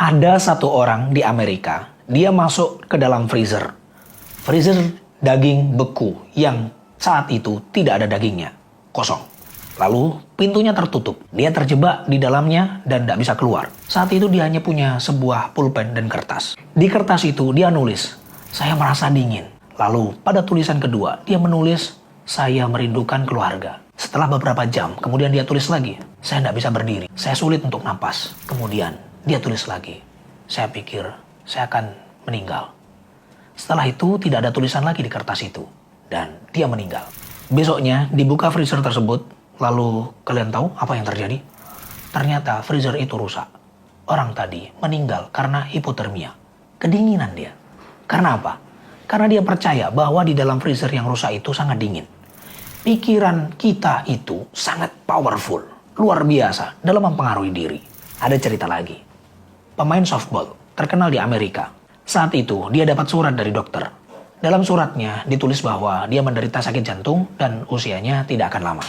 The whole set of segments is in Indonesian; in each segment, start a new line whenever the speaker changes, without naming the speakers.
Ada satu orang di Amerika, dia masuk ke dalam freezer. Freezer daging beku yang saat itu tidak ada dagingnya, kosong. Lalu pintunya tertutup, dia terjebak di dalamnya dan tidak bisa keluar. Saat itu dia hanya punya sebuah pulpen dan kertas. Di kertas itu dia nulis, "Saya merasa dingin." Lalu pada tulisan kedua, dia menulis, "Saya merindukan keluarga." Setelah beberapa jam, kemudian dia tulis lagi, "Saya tidak bisa berdiri, saya sulit untuk napas." Kemudian dia tulis lagi, "Saya pikir saya akan meninggal." Setelah itu tidak ada tulisan lagi di kertas itu, dan dia meninggal. Besoknya dibuka freezer tersebut, lalu kalian tahu apa yang terjadi? Ternyata freezer itu rusak. Orang tadi meninggal karena hipotermia, kedinginan dia. Karena apa? Karena dia percaya bahwa di dalam freezer yang rusak itu sangat dingin. Pikiran kita itu sangat powerful, luar biasa dalam mempengaruhi diri. Ada cerita lagi. Pemain softball terkenal di Amerika. Saat itu dia dapat surat dari dokter. Dalam suratnya ditulis bahwa dia menderita sakit jantung dan usianya tidak akan lama.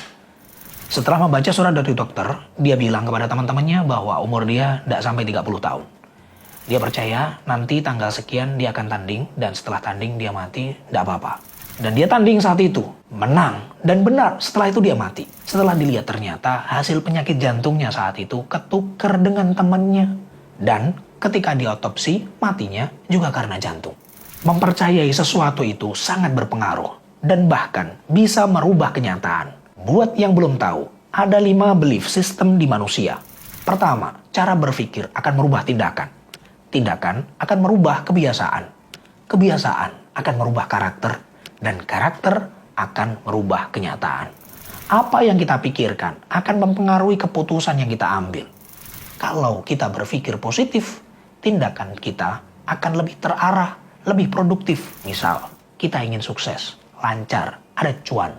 Setelah membaca surat dari dokter, dia bilang kepada teman-temannya bahwa umur dia tidak sampai 30 tahun. Dia percaya nanti tanggal sekian dia akan tanding dan setelah tanding dia mati, tidak apa-apa. Dan dia tanding saat itu, menang, dan benar setelah itu dia mati. Setelah dilihat ternyata hasil penyakit jantungnya saat itu ketukar dengan temannya. Dan ketika diotopsi, matinya juga karena jantung. Mempercayai sesuatu itu sangat berpengaruh dan bahkan bisa merubah kenyataan. Buat yang belum tahu, ada 5 belief system di manusia. Pertama, cara berpikir akan merubah tindakan. Tindakan akan merubah kebiasaan. Kebiasaan akan merubah karakter. Dan karakter akan merubah kenyataan. Apa yang kita pikirkan akan mempengaruhi keputusan yang kita ambil. Kalau kita berpikir positif, tindakan kita akan lebih terarah, lebih produktif. Misal, kita ingin sukses, lancar, ada cuan.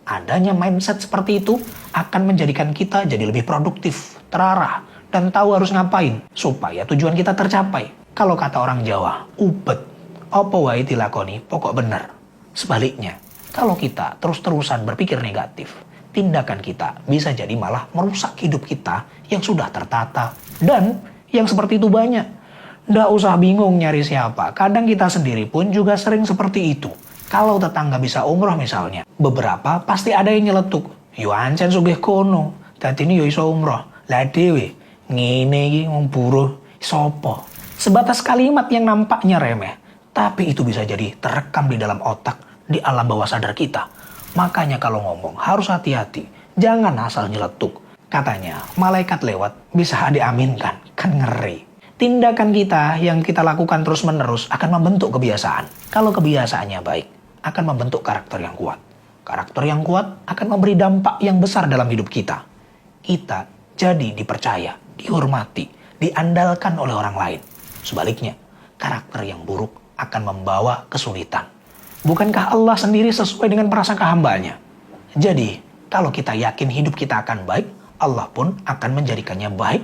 Adanya mindset seperti itu akan menjadikan kita jadi lebih produktif, terarah, dan tahu harus ngapain supaya tujuan kita tercapai. Kalau kata orang Jawa, ubet, opo wae dilakoni, pokok bener. Sebaliknya, kalau kita terus-terusan berpikir negatif, tindakan kita bisa jadi malah merusak hidup kita yang sudah tertata. Dan yang seperti itu banyak. Nggak usah bingung nyari siapa. Kadang kita sendiri pun juga sering seperti itu. Kalau tetangga bisa umroh misalnya, beberapa pasti ada yang nyeletuk. Yo ancen sugih kono, dadi ini yo iso umroh. Lah dhewe, ngene iki wong buruh sopo. Sebatas kalimat yang nampaknya remeh, tapi itu bisa jadi terekam di dalam otak, di alam bawah sadar kita. Makanya kalau ngomong harus hati-hati, jangan asal nyeletuk. Katanya malaikat lewat bisa diaminkan, kan ngeri. Tindakan kita yang kita lakukan terus-menerus akan membentuk kebiasaan. Kalau kebiasaannya baik, akan membentuk karakter yang kuat. Karakter yang kuat akan memberi dampak yang besar dalam hidup kita. Kita jadi dipercaya, dihormati, diandalkan oleh orang lain. Sebaliknya, karakter yang buruk akan membawa kesulitan. Bukankah Allah sendiri sesuai dengan prasangka hambanya? Jadi, kalau kita yakin hidup kita akan baik, Allah pun akan menjadikannya baik,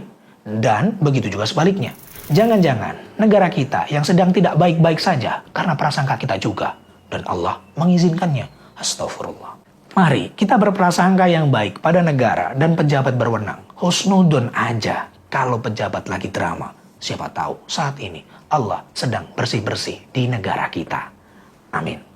dan begitu juga sebaliknya. Jangan-jangan negara kita yang sedang tidak baik-baik saja karena prasangka kita juga, dan Allah mengizinkannya. Astagfirullah. Mari kita berprasangka yang baik pada negara dan pejabat berwenang. Husnudun aja kalau pejabat lagi drama. Siapa tahu saat ini Allah sedang bersih-bersih di negara kita. Amin.